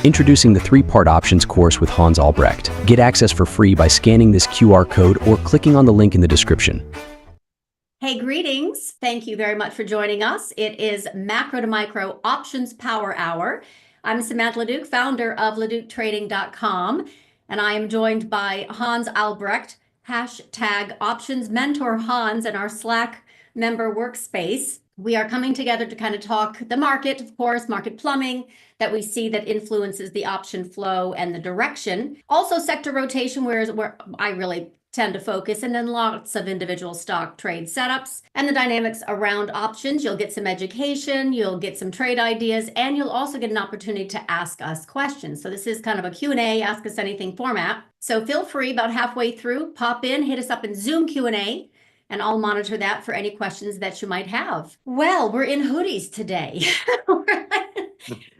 Introducing the 3-part options course with Hans Albrecht. Get access for free by scanning this QR code or clicking on the link in the description. Hey, greetings. Thank you very much for joining us. It is Macro to Micro Options Power Hour. I'm Samantha Leduc, founder of LeducTrading.com, and I am joined by Hans Albrecht, hashtag Options Mentor Hans, in our Slack member workspace. We are coming together to kind of talk the market, of course, market plumbing that we see that influences the option flow and the direction. Also sector rotation, where I really tend to focus, and then lots of individual stock trade setups and the dynamics around options. You'll get some education, you'll get some trade ideas, and you'll also get an opportunity to ask us questions. So this is kind of a Q&A, ask us anything format. So feel free, about halfway through, pop in, hit us up in Zoom Q&A, and I'll monitor that for any questions that you might have. Well, we're in hoodies today.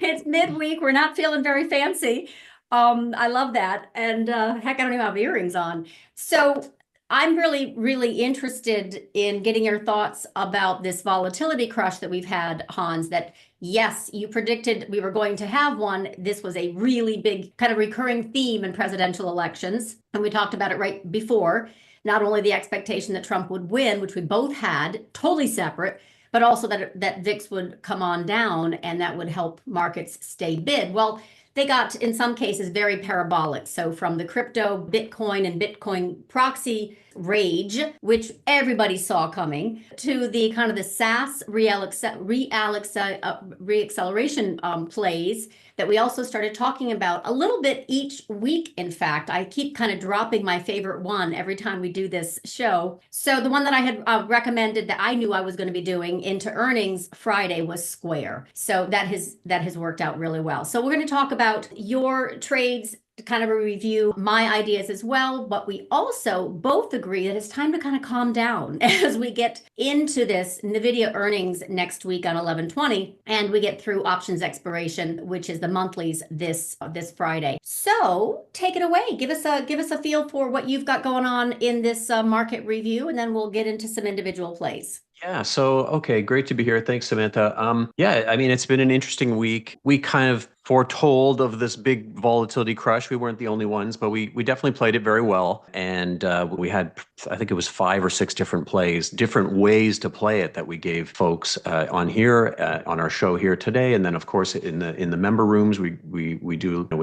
It's midweek, we're not feeling very fancy. I love that. And heck, I don't even have earrings on. So I'm really interested in getting your thoughts about this volatility crush that we've had, Hans, that yes, you predicted we were going to have one. This was a really big kind of recurring theme in presidential elections. And we talked about it right before. Not only the expectation that Trump would win, which we both had, totally separate, but also that VIX would come on down and that would help markets stay bid. Well, they got, in some cases, very parabolic. So from the crypto, Bitcoin, and Bitcoin proxy rage, which everybody saw coming, to the kind of the SaaS reacceleration plays that we also started talking about a little bit each week. In fact, I keep kind of dropping my favorite one every time we do this show. So the one that I had recommended that I knew I was going to be doing into earnings Friday was Square. So that has worked out really well. So we're going to talk about your trades, kind of a review, my ideas as well, but we also both agree that it's time to kind of calm down as we get into this NVIDIA earnings next week on 11/20, and we get through options expiration, which is the monthlies this Friday. So take it away. Give us a feel for what you've got going on in this market review, and then we'll get into some individual plays. Yeah, so okay, great to be here. Thanks, Samantha. Yeah, I mean, it's been an interesting week. We kind of foretold of this big volatility crush. We weren't the only ones, but we definitely played it very well. And we had, I think it was 5 or 6 different plays, different ways to play it that we gave folks on here, on our show here today. And then, of course, in the member rooms, we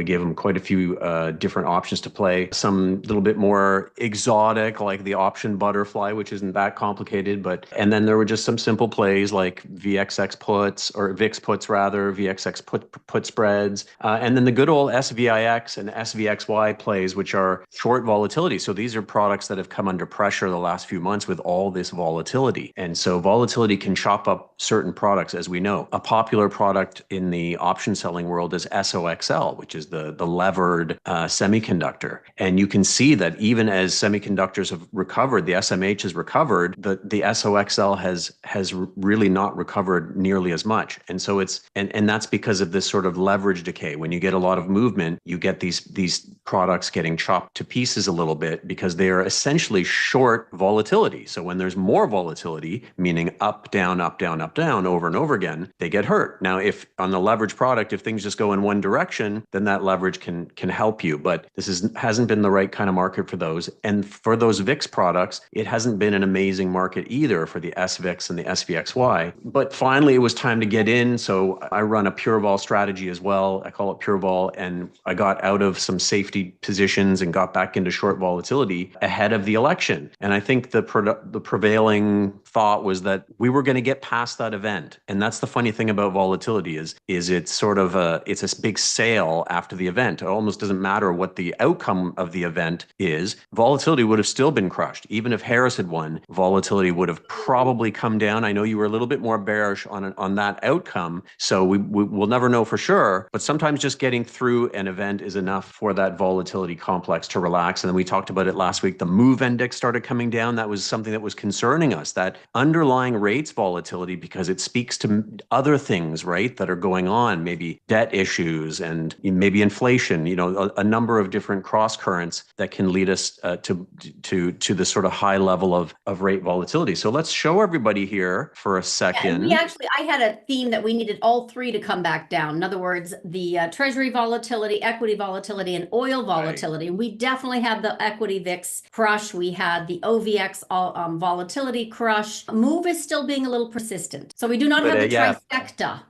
gave them quite a few different options to play. Some little bit more exotic, like the option butterfly, which isn't that complicated. And then there were just some simple plays like VXX puts, or VIX puts rather, VXX put spreads. And then the good old SVIX and SVXY plays, which are short volatility. So these are products that have come under pressure the last few months with all this volatility. And so volatility can chop up certain products, as we know. A popular product in the option selling world is SOXL, which is the levered semiconductor. And you can see that even as semiconductors have recovered, the SMH has recovered, the SOXL has really not recovered nearly as much. And so and that's because of this sort of leverage decay. When you get a lot of movement, you get these products getting chopped to pieces a little bit because they are essentially short volatility. So when there's more volatility, meaning up, down, up, down, up, down, over and over again, they get hurt. Now, if on the leverage product, if things just go in one direction, then that leverage can help you. But this hasn't been the right kind of market for those. And for those VIX products, it hasn't been an amazing market either for the SVIX and the SVXY. But finally, it was time to get in. So I run a pure vol strategy as well. I call it pure vol. And I got out of some safety positions and got back into short volatility ahead of the election. And I think the prevailing thought was that we were going to get past that event. And that's the funny thing about volatility is it's sort of it's a big sale after the event. It almost doesn't matter what the outcome of the event is. Volatility would have still been crushed. Even if Harris had won, volatility would have probably come down. I know you were a little bit more bearish on that outcome. So we'll never know for sure. But sometimes just getting through an event is enough for that volatility complex to relax. And then we talked about it last week. The MOVE index started coming down. That was something that was concerning us, that underlying rates volatility because it speaks to other things, right, that are going on, maybe debt issues and maybe inflation, a number of different cross currents that can lead us to this sort of high level of rate volatility. So let's show everybody here for a second. Yeah, I had a theme that we needed all three to come back down. In other words, the treasury volatility, equity volatility, and oil volatility. And we definitely had the equity VIX crush. We had the OVX volatility crush. Move is still being a little persistent. So we do not have the trifecta.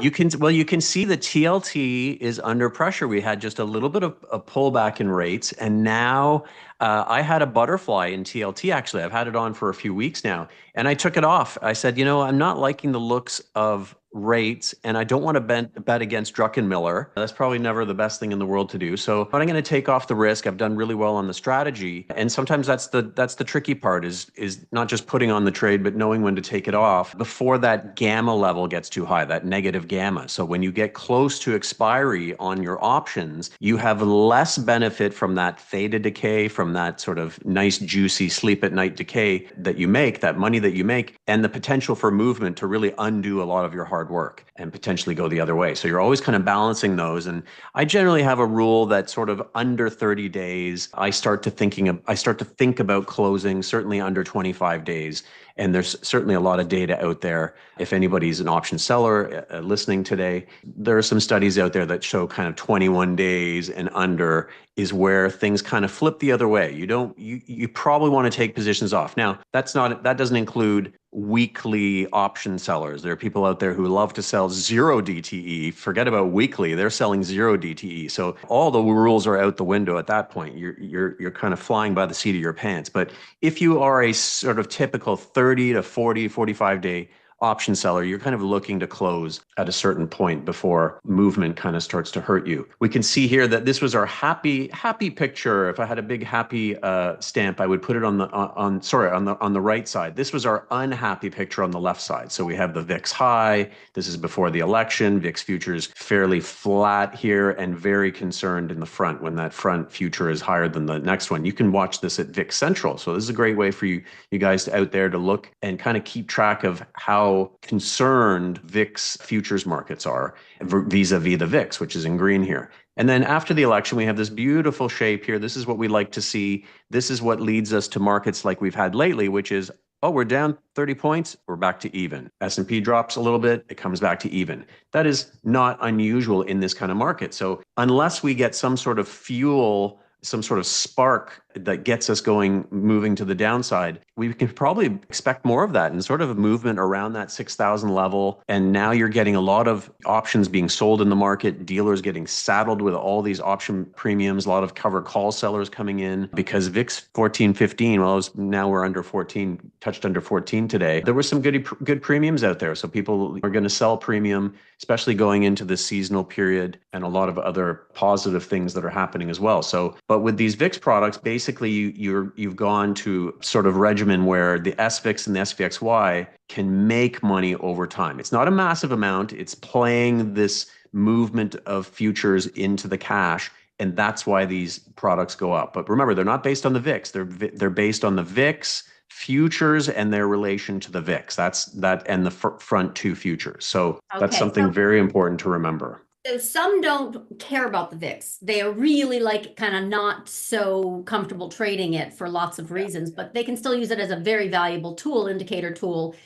You can see the TLT is under pressure. We had just a little bit of a pullback in rates, and now I had a butterfly in TLT. Actually, I've had it on for a few weeks now, and I took it off. I said, I'm not liking the looks of rates, and I don't want to bet against Druckenmiller. That's probably never the best thing in the world to do. So, but I'm going to take off the risk. I've done really well on the strategy, and sometimes that's the tricky part is not just putting on the trade, but knowing when to take it off before that gamma level gets too high, that negative gamma. So when you get close to expiry on your options, you have less benefit from that theta decay, from that sort of nice, juicy sleep at night decay that you make, that money that you make, and the potential for movement to really undo a lot of your hard work and potentially go the other way. So you're always kind of balancing those. And I generally have a rule that sort of under 30 days, I start to think about closing, certainly under 25 days. And there's certainly a lot of data out there. If anybody's an option seller listening today, there are some studies out there that show kind of 21 days and under is where things kind of flip the other way. You probably want to take positions off. Now, that doesn't include weekly option sellers. There are people out there who love to sell 0 DTE. Forget about weekly. They're selling 0 DTE. So all the rules are out the window at that point. You're kind of flying by the seat of your pants. But if you are a sort of typical 30 to 40, 45 day option seller, you're kind of looking to close at a certain point before movement kind of starts to hurt you. We can see here that this was our happy picture. If I had a big happy stamp, I would put it on the right side. This was our unhappy picture on the left side. So we have the VIX high. This is before the election. VIX futures fairly flat here and very concerned in the front when that front future is higher than the next one. You can watch this at VIX Central. So this is a great way for you guys out there to look and kind of keep track of how concerned VIX futures markets are vis-a-vis the VIX, which is in green here. And then after the election, we have this beautiful shape here. This is what we like to see. This is what leads us to markets like we've had lately, which is, we're down 30 points, we're back to even. S&P drops a little bit, it comes back to even. That is not unusual in this kind of market. So unless we get some sort of fuel, some sort of spark that gets us moving to the downside, we can probably expect more of that and sort of a movement around that 6,000 level. And now you're getting a lot of options being sold in the market, dealers getting saddled with all these option premiums, a lot of cover call sellers coming in because VIX 14, 15, now we're under 14, touched under 14 today. There were some good premiums out there. So people are going to sell premium, especially going into the seasonal period, and a lot of other positive things that are happening as well. So, but with these VIX products, basically you've gone to sort of regimen where the SVIX and the SVXY can make money over time. It's not a massive amount. It's playing this movement of futures into the cash. And that's why these products go up. But remember, they're not based on the VIX. They're based on the VIX futures and their relation to the VIX. That's that and the front two futures. So that's something very important to remember. So some don't care about the VIX. They are really kind of not so comfortable trading it for lots of reasons, but they can still use it as a very valuable tool, indicator tool,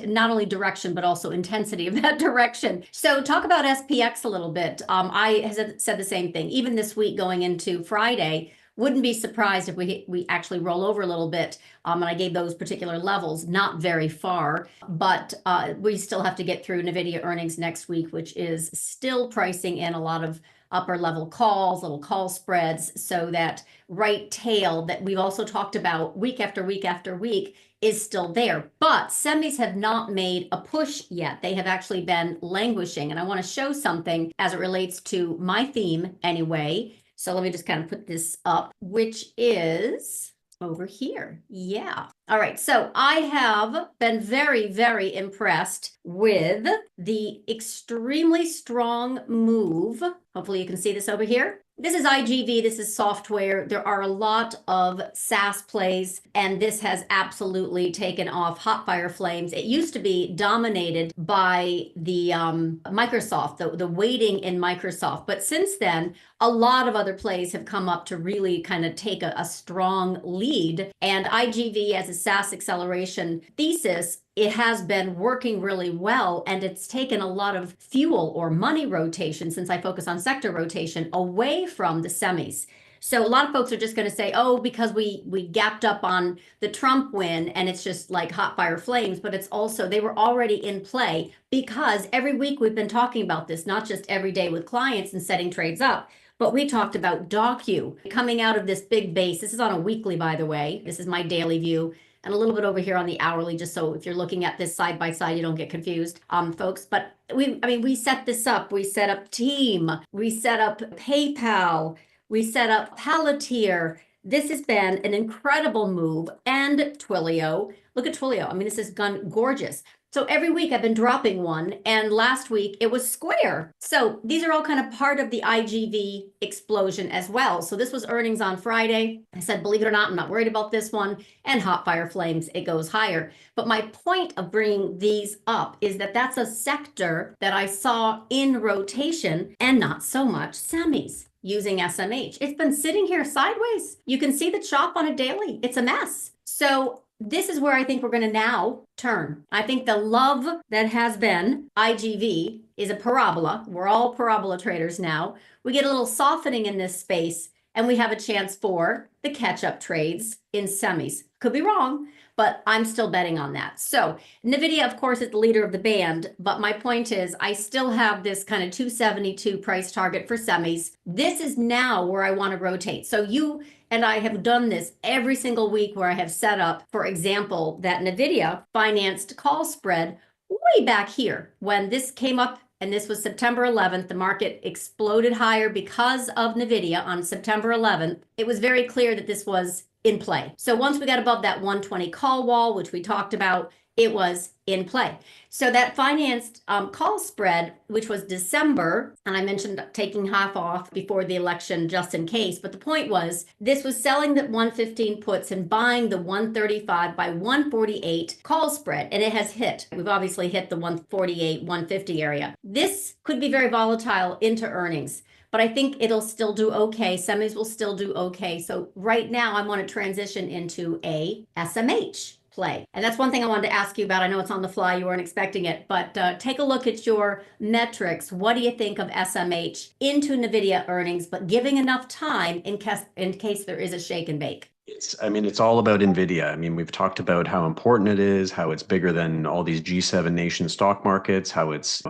not only direction, but also intensity of that direction. So talk about SPX a little bit. I said the same thing. Even this week going into Friday, wouldn't be surprised if we actually roll over a little bit. And I gave those particular levels, not very far, but we still have to get through NVIDIA earnings next week, which is still pricing in a lot of upper level calls, little call spreads, so that right tail that we've also talked about week after week after week is still there. But semis have not made a push yet. They have actually been languishing. And I want to show something as it relates to my theme anyway. So let me just kind of put this up, which is over here. Yeah. All right. So I have been very, very impressed with the extremely strong move. Hopefully you can see this over here. This is IGV, this is software. There are a lot of SaaS plays, and this has absolutely taken off hot fire flames. It used to be dominated by the Microsoft, the weighting in Microsoft. But since then, a lot of other plays have come up to really kind of take a strong lead. And IGV as a SaaS acceleration thesis, it has been working really well, and it's taken a lot of fuel or money rotation, since I focus on sector rotation, away from the semis. So a lot of folks are just going to say, oh, because we gapped up on the Trump win and it's just like hot fire flames, but it's also, they were already in play, because every week we've been talking about this, not just every day with clients and setting trades up, but we talked about DOCU coming out of this big base. This is on a weekly, by the way. This is my daily view, and a little bit over here on the hourly, just so if you're looking at this side by side, you don't get confused, folks. But we set this up. We set up Team, we set up PayPal, we set up Palantir. This has been an incredible move. And Twilio, look at Twilio. I mean, this has gone gorgeous. So every week I've been dropping one, and last week it was Square. So these are all kind of part of the IGV explosion as well. So this was earnings on Friday. I said, believe it or not, I'm not worried about this one. And hot fire flames, it goes higher. But my point of bringing these up is that that's a sector that I saw in rotation, and not so much semis using SMH. It's been sitting here sideways. You can see the chop on a daily. It's a mess. So this is where I think we're going to now turn. I think the love that has been IGV is a parabola. We're all parabola traders now. We get a little softening in this space, and we have a chance for the catch-up trades in semis. Could be wrong, but I'm still betting on that. So NVIDIA, of course, is the leader of the band, but my point is I still have this kind of 272 price target for semis. This is now where I want to rotate. So you and I have done this every single week, where I have set up, for example, that NVIDIA financed call spread way back here when this came up. And this was September 11th. The market exploded higher because of NVIDIA on September 11th. It was very clear that this was in play. So once we got above that 120 call wall, which we talked about, it was in play. So that financed call spread, which was December, and I mentioned taking half off before the election just in case, but the point was this was selling the 115 puts and buying the 135 by 148 call spread, and it has hit. We've obviously hit the 148, 150 area. This could be very volatile into earnings, but I think it'll still do okay. Semis will still do okay. So right now I want to transition into a SMH play. And that's one thing I wanted to ask you about. I know it's on the fly, you weren't expecting it, but take a look at your metrics. What do you think of SMH into NVIDIA earnings, but giving enough time in case there is a shake and bake? It's all about NVIDIA. I mean, we've talked about how important it is, how it's bigger than all these G7 nation stock markets, how it's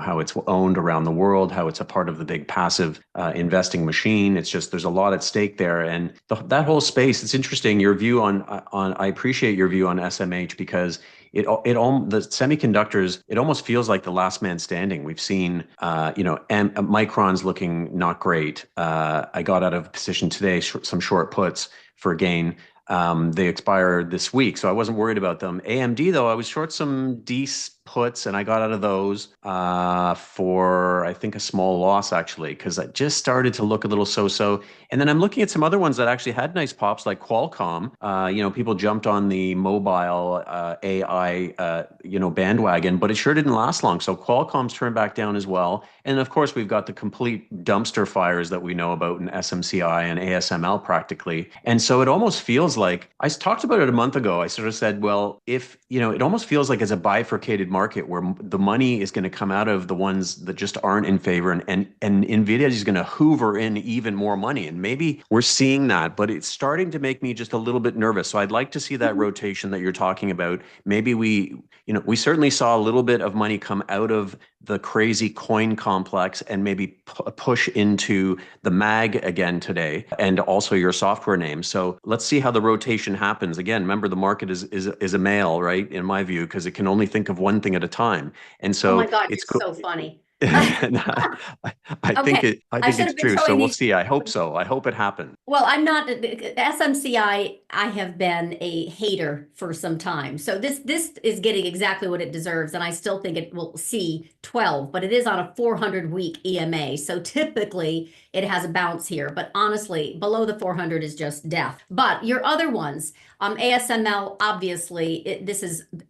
owned around the world, how it's a part of the big passive investing machine. It's just, there's a lot at stake there. And that whole space, it's interesting. Your view on I appreciate your view on SMH, because the semiconductors, it almost feels like the last man standing. We've seen, Micron's looking not great. I got out of position today, some short puts for gain. They expire this week, so I wasn't worried about them. AMD, though, I was short some DC puts, and I got out of those for, I think, a small loss, actually, because I just started to look a little so-so. And then I'm looking at some other ones that actually had nice pops, like Qualcomm. People jumped on the mobile AI, bandwagon, but it sure didn't last long. So Qualcomm's turned back down as well. And of course, we've got the complete dumpster fires that we know about in SMCI and ASML practically. And so it almost feels like, I talked about it a month ago. I sort of said, well, if, it almost feels like it's a bifurcated market where the money is going to come out of the ones that just aren't in favor, and NVIDIA is going to hoover in even more money. And maybe we're seeing that, but it's starting to make me just a little bit nervous. So I'd like to see that rotation that you're talking about. Maybe we certainly saw a little bit of money come out of the crazy coin complex and maybe push into the mag again today, and also your software names. So let's see how the rotation happens. Again, remember, the market is a male, right? In my view, because it can only think of one thing at a time. And so oh my God, it's so funny. I think Okay, I I think should it's have been true. So showing we'll these. see. I hope so. I hope it happens. Well, I'm not SMCI. I have been a hater for some time. So this is getting exactly what it deserves, and I still think it will see 12, but it is on a 400-week EMA. So typically it has a bounce here, but honestly, below the 400 is just death. But your other ones, ASML, obviously,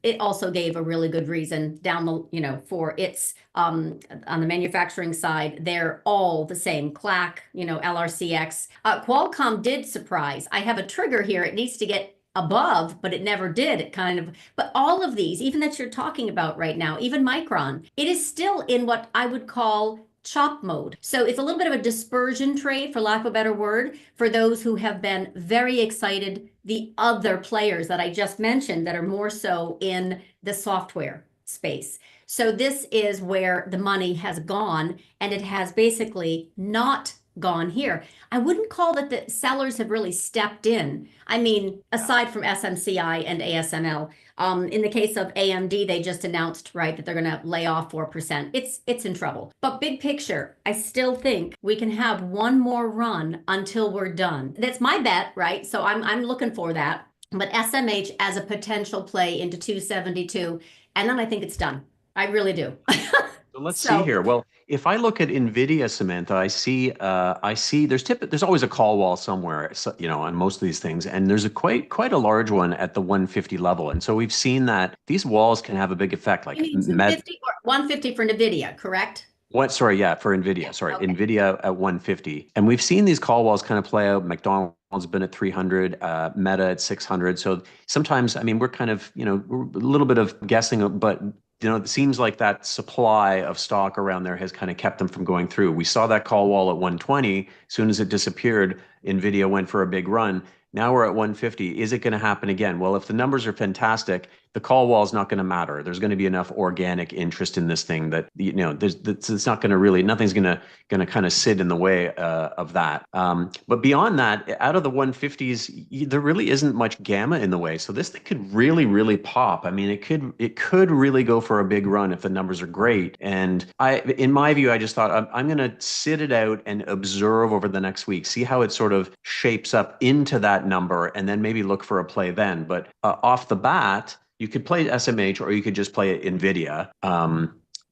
it also gave a really good reason down for its on the manufacturing side. They're all the same, CLAC, LRCX. Qualcomm did surprise. I have a trigger here. It needs to get above, but it never did. But all of these, even that you're talking about right now, even Micron, it is still in what I would call chop mode. So it's a little bit of a dispersion trade, for lack of a better word, for those who have been very excited. The other players that I just mentioned that are more so in the software space. So this is where the money has gone, and it has basically not gone here. I wouldn't call that the sellers have really stepped in. I mean, aside from SMCI and ASML, in the case of AMD, they just announced, right, that they're going to lay off 4%. It's in trouble. But big picture, I still think we can have one more run until we're done. That's my bet, right? So I'm looking for that. But SMH as a potential play into 272, and then I think it's done. I really do. So let's see So here. Well, if I look at Nvidia, Samantha, I see there's always a call wall somewhere, on most of these things, and there's a quite a large one at the 150 level. And so we've seen that these walls can have a big effect, you like mean 250 or 150 for NVIDIA, correct? what? Sorry, yeah, for Nvidia. Sorry, Okay. Nvidia at 150, and we've seen these call walls kind of play out. McDonald's has been at 300, Meta at 600. So sometimes, I mean, we're kind of, we're a little bit of guessing, but it seems like that supply of stock around there has kind of kept them from going through. We saw that call wall at 120. As soon as it disappeared, Nvidia went for a big run. Now we're at 150. Is it going to happen again? Well, if the numbers are fantastic, the call wall is not going to matter. There's going to be enough organic interest in this thing that it's not going to really, nothing's going to kind of sit in the way of that. But beyond that, out of the 150s, there really isn't much gamma in the way. So this thing could really pop. I mean, it could really go for a big run if the numbers are great. And in my view, I just thought I'm going to sit it out and observe over the next week, see how it sort of shapes up into that number, and then maybe look for a play then. But off the bat, you could play SMH or you could just play NVIDIA.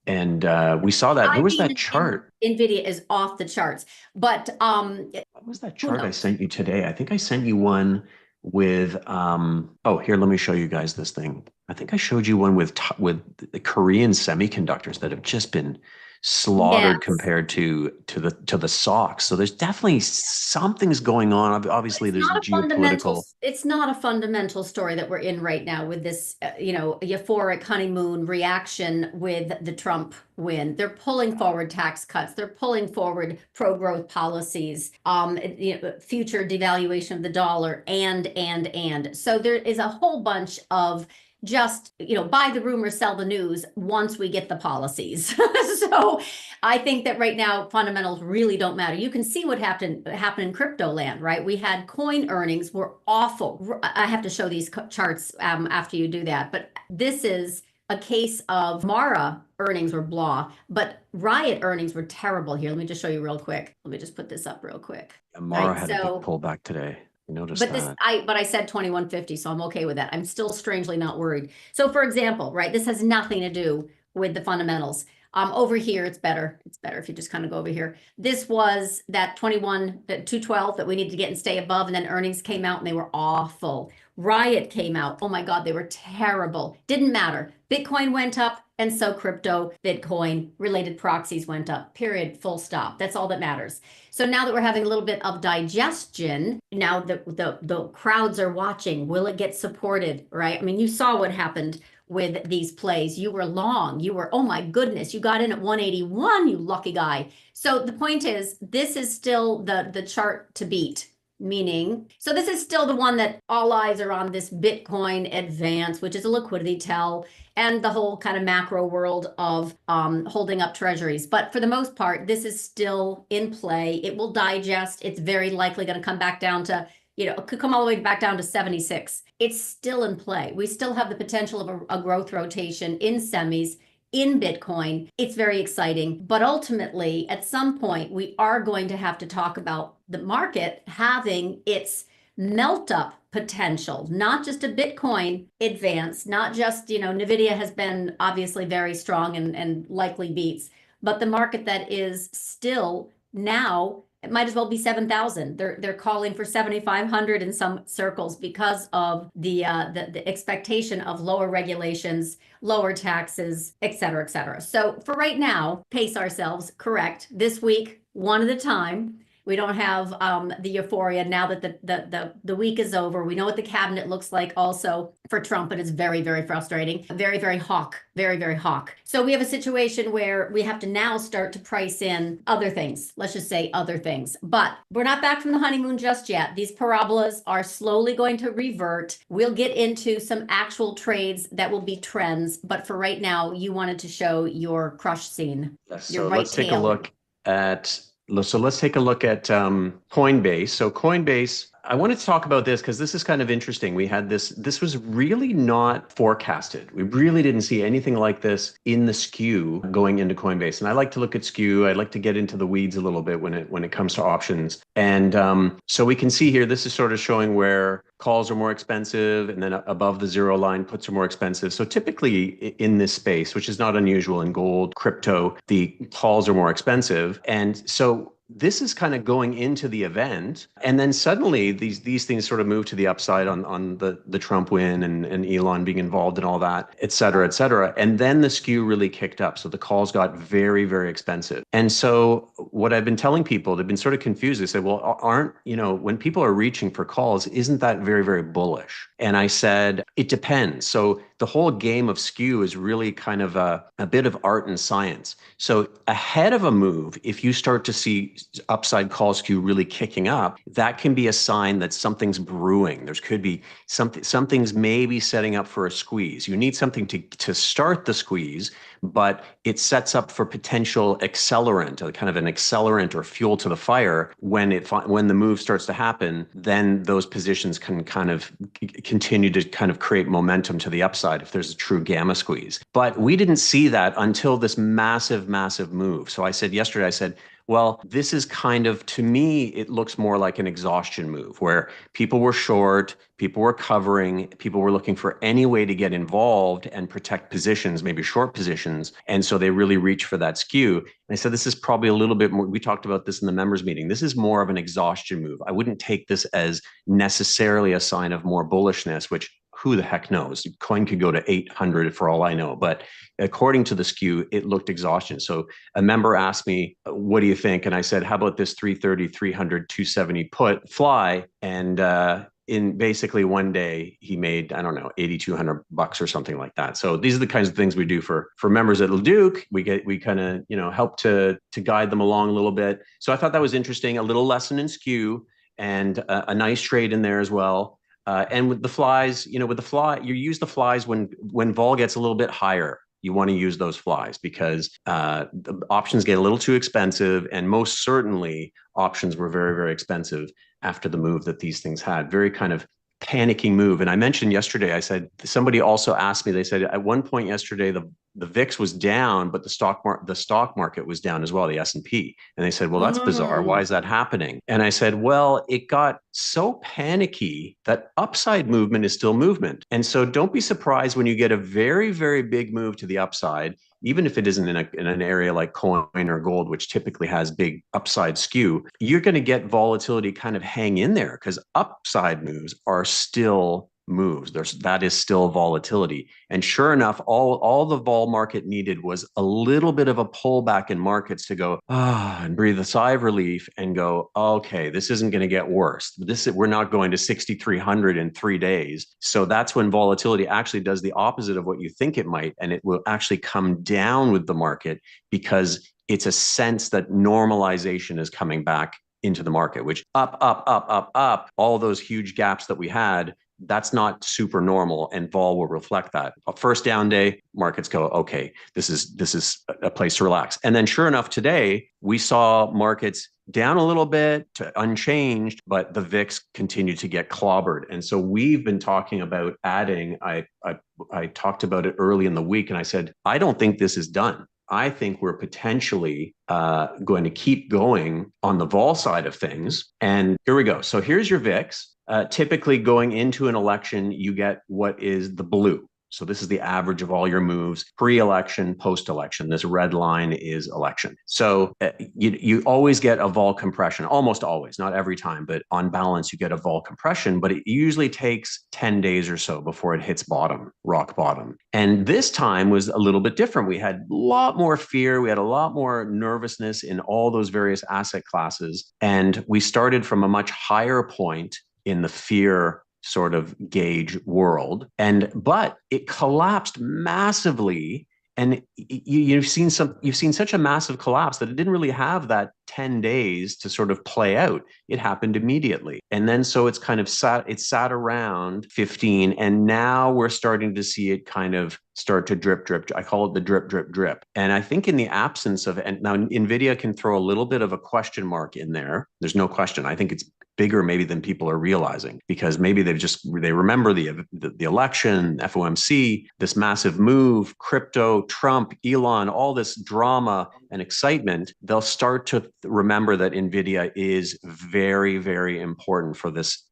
And we saw that. There was that chart. NVIDIA is off the charts, but What was that who chart I knows? sent you today? I think I sent you one with oh, here, let me show you guys this thing. I think I showed you one with the Korean semiconductors that have just been slaughtered Yes. compared to the SOX. So there's definitely something's going on. Obviously, there's geopolitical. It's not a fundamental story that we're in right now with this, euphoric honeymoon reaction with the Trump win. They're pulling forward tax cuts. They're pulling forward pro-growth policies, future devaluation of the dollar, and. So there is a whole bunch of just, buy the rumor, sell the news once we get the policies. So I think that right now fundamentals really don't matter. You can see what happened in crypto land, right? We had coin earnings were awful. I have to show these charts after you do that, but this is a case of Mara earnings were blah, but Riot earnings were terrible here. Let me just show you real quick. Let me just put this up real quick. Mara Right, had a big pullback today. I noticed but that. I said 2150, so I'm okay with that. I'm still strangely not worried. So for example, right, this has nothing to do with the fundamentals. Over here, it's better. It's better if you just kind of go over here. This was that 212 that we needed to get and stay above, and then earnings came out and they were awful. Riot came out. Oh my God, they were terrible. Didn't matter. Bitcoin went up, and so crypto, Bitcoin, related proxies went up. Period. Full stop. That's all that matters. So now that we're having a little bit of digestion, now the crowds are watching. Will it get supported, right? I mean, you saw what happened with these plays. You were long. You were, oh my goodness, you got in at 181, you lucky guy. So the point is, this is still the chart to beat. Meaning, so this is still the one that all eyes are on, this Bitcoin advance, which is a liquidity tell, and the whole kind of macro world of holding up treasuries. But for the most part, this is still in play. It will digest. It's very likely going to come back down to, it could come all the way back down to 76. It's still in play. We still have the potential of a growth rotation in semis in Bitcoin, it's very exciting. But ultimately, at some point, we are going to have to talk about the market having its melt up potential, not just a Bitcoin advance, not just, NVIDIA has been obviously very strong and likely beats, but the market that is still now, it might as well be 7,000. They're calling for 7,500 in some circles because of the expectation of lower regulations, lower taxes, et cetera, et cetera. So for right now, pace ourselves, correct. This week, one at a time. We don't have the euphoria now that the week is over. We know what the cabinet looks like also for Trump, and it's very, very frustrating. Very, very hawk. Very, very hawk. So we have a situation where we have to now start to price in other things. Let's just say other things. But we're not back from the honeymoon just yet. These parabolas are slowly going to revert. We'll get into some actual trades that will be trends. But for right now, you wanted to show your crush scene. Yes, your so right let's take a tail. look at Coinbase. So Coinbase, I wanted to talk about this because this is kind of interesting. We had this was really not forecasted. We really didn't see anything like this in the skew going into Coinbase. And I like to look at skew. I like to get into the weeds a little bit when it comes to options. And so we can see here, this is sort of showing where calls are more expensive, and then above the zero line, puts are more expensive. So typically in this space, which is not unusual in gold, crypto, the calls are more expensive. And so this is kind of going into the event, and then suddenly these things sort of move to the upside on the Trump win and Elon being involved in all that, et cetera, et cetera. And then the skew really kicked up. So the calls got very, very expensive. And so what I've been telling people, they've been sort of confused. They say, well, when people are reaching for calls, isn't that very, very bullish? And I said, it depends. So the whole game of skew is really kind of a bit of art and science. So ahead of a move, if you start to see upside call skew really kicking up, that can be a sign that something's brewing. There could be something's maybe setting up for a squeeze. You need something to start the squeeze, but it sets up for potential accelerant, kind of an accelerant or fuel to the fire. When the move starts to happen, then those positions can kind of continue to kind of create momentum to the upside if there's a true gamma squeeze. But we didn't see that until this massive, massive move. So I said yesterday, well, this is kind of, to me, it looks more like an exhaustion move where people were short, people were covering, people were looking for any way to get involved and protect positions, maybe short positions. And so they really reach for that skew. And I said, this is probably a little bit more, we talked about this in the members meeting. This is more of an exhaustion move. I wouldn't take this as necessarily a sign of more bullishness, which who the heck knows? Coin could go to 800 for all I know. But according to the skew, it looked exhaustion. So a member asked me, what do you think? And I said, how about this 330, 300, 270 put fly? And in basically one day, he made, I don't know, $8,200 or something like that. So these are the kinds of things we do for members at Leduc. We kind of, help to guide them along a little bit. So I thought that was interesting, a little lesson in skew and a nice trade in there as well. And with the flies, you use the flies when vol gets a little bit higher. You want to use those flies because the options get a little too expensive, and most certainly options were very, very expensive after the move that these things had. Very kind of panicking move. And I mentioned yesterday, I said, somebody also asked me, they said at one point yesterday, the VIX was down, but the stock market was down as well, the S&P. And they said, well, that's bizarre. Why is that happening? And I said, well, it got so panicky that upside movement is still movement. And so don't be surprised when you get a very, very big move to the upside, even if it isn't in an area like coin or gold, which typically has big upside skew, you're going to get volatility kind of hang in there because upside moves are still moves. That is still volatility. And sure enough, all the vol market needed was a little bit of a pullback in markets to go, and breathe a sigh of relief and go, okay, this isn't going to get worse. We're not going to 6,300 in 3 days. So that's when volatility actually does the opposite of what you think it might. And it will actually come down with the market because it's a sense that normalization is coming back into the market, which up, all those huge gaps that we had that's not super normal, and vol will reflect that. A first down day, markets go, okay, this is a place to relax. And then sure enough, today we saw markets down a little bit to unchanged, but the VIX continued to get clobbered. And so we've been talking about adding, I talked about it early in the week, and I said, I don't think this is done. I think we're potentially going to keep going on the vol side of things. And here we go. So here's your VIX. Typically going into an election, you get what is the blue. So this is the average of all your moves pre-election, post-election. This red line is election. So you always get a vol compression, almost always, not every time, but on balance, you get a vol compression, but it usually takes 10 days or so before it hits bottom, rock bottom. And this time was a little bit different. We had a lot more fear. We had a lot more nervousness in all those various asset classes. And we started from a much higher point in the fear sort of gauge world. But it collapsed massively. And you've seen such a massive collapse that it didn't really have that 10 days to sort of play out. It happened immediately. And then so it's kind of sat around 15, and now we're starting to see it kind of start to drip. I call it the drip, drip, drip. And I think in the absence of, and now NVIDIA can throw a little bit of a question mark in there. There's no question. I think it's bigger maybe than people are realizing, because maybe they remember the election, FOMC, this massive move, crypto, Trump, Elon, all this drama and excitement. They'll start to remember that NVIDIA is very, very important for this,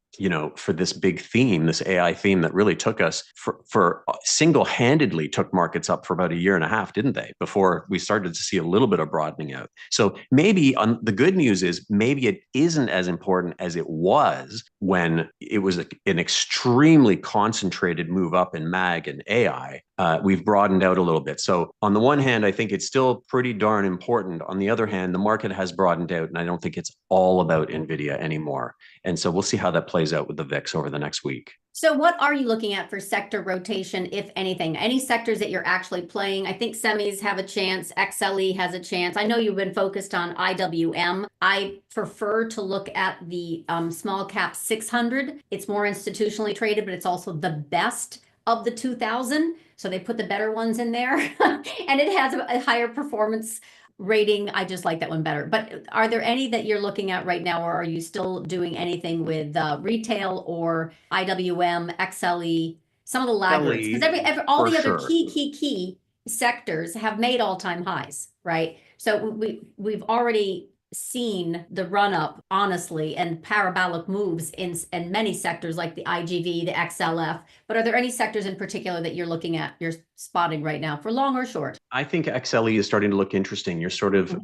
for this big theme, this AI theme that really took us for single-handedly took markets up for about a year and a half, didn't they? Before we started to see a little bit of broadening out. So maybe the good news is maybe it isn't as important as it was when it was an extremely concentrated move up in MAG and AI. We've broadened out a little bit. So on the one hand, I think it's still pretty darn important. On the other hand, the market has broadened out, and I don't think it's all about NVIDIA anymore. And so we'll see how that plays out with the VIX over the next week. So what are you looking at for sector rotation, if anything? Any sectors that you're actually playing? I think semis have a chance. XLE has a chance. I know you've been focused on IWM. I prefer to look at the small cap 600. It's more institutionally traded, but it's also the best of the 2000. So they put the better ones in there and it has a higher performance rating. I just like that one better. But are there any that you're looking at right now, or are you still doing anything with retail or IWM, XLE, some of the laggards? Because all the other key sectors have made all-time highs, right? So we've already seen the run up, honestly, and parabolic moves in many sectors like the IGV, the XLF. But are there any sectors in particular that you're looking at, you're spotting right now for long or short? I think XLE is starting to look interesting. You're sort of,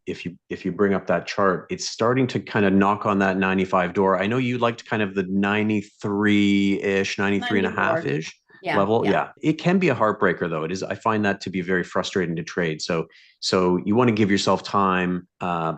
if you bring up that chart, it's starting to kind of knock on that 95 door. I know you liked kind of the 93-ish, 93 and a half-ish. Level. Yeah. It can be a heartbreaker though. It is. I find that to be very frustrating to trade. So you want to give yourself time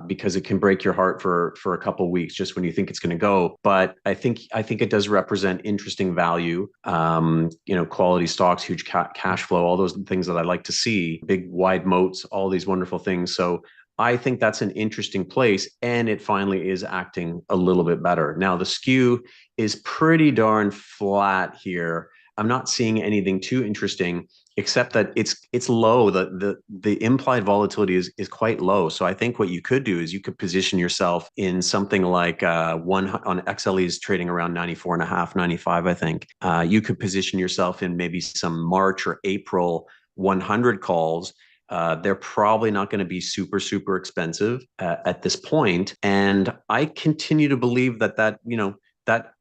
because it can break your heart for a couple of weeks just when you think it's going to go. But I think it does represent interesting value. Quality stocks, huge cash flow, all those things that I like to see, big wide moats, all these wonderful things. So I think that's an interesting place, and it finally is acting a little bit better. Now the skew is pretty darn flat here. I'm not seeing anything too interesting, except that it's low. The implied volatility is quite low. So I think what you could do is you could position yourself in something like one on XLE is trading around 94.5, 95, I think. You could position yourself in maybe some March or April 100 calls. They're probably not going to be super, super expensive at this point. And I continue to believe that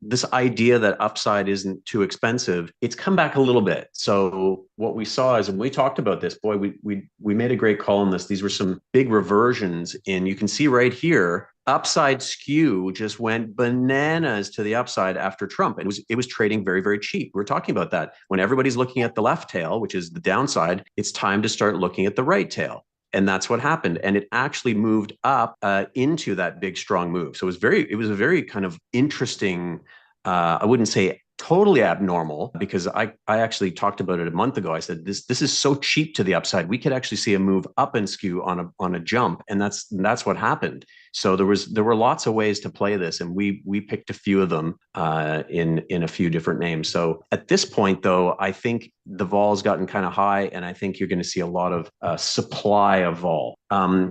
this idea that upside isn't too expensive, it's come back a little bit. So what we saw is, and we talked about this, boy, we made a great call on this. These were some big reversions, and you can see right here, upside skew just went bananas to the upside after Trump. It was trading very, very cheap. We're talking about that. When everybody's looking at the left tail, which is the downside, it's time to start looking at the right tail. And that's what happened. And it actually moved up into that big, strong move. So it was a very kind of interesting, I wouldn't say totally abnormal because I actually talked about it a month ago. I said this is so cheap to the upside. We could actually see a move up in skew on a jump, and that's what happened. So there were lots of ways to play this, and we picked a few of them in a few different names. So at this point, though, I think the vol's gotten kind of high, and I think you're going to see a lot of supply of vol.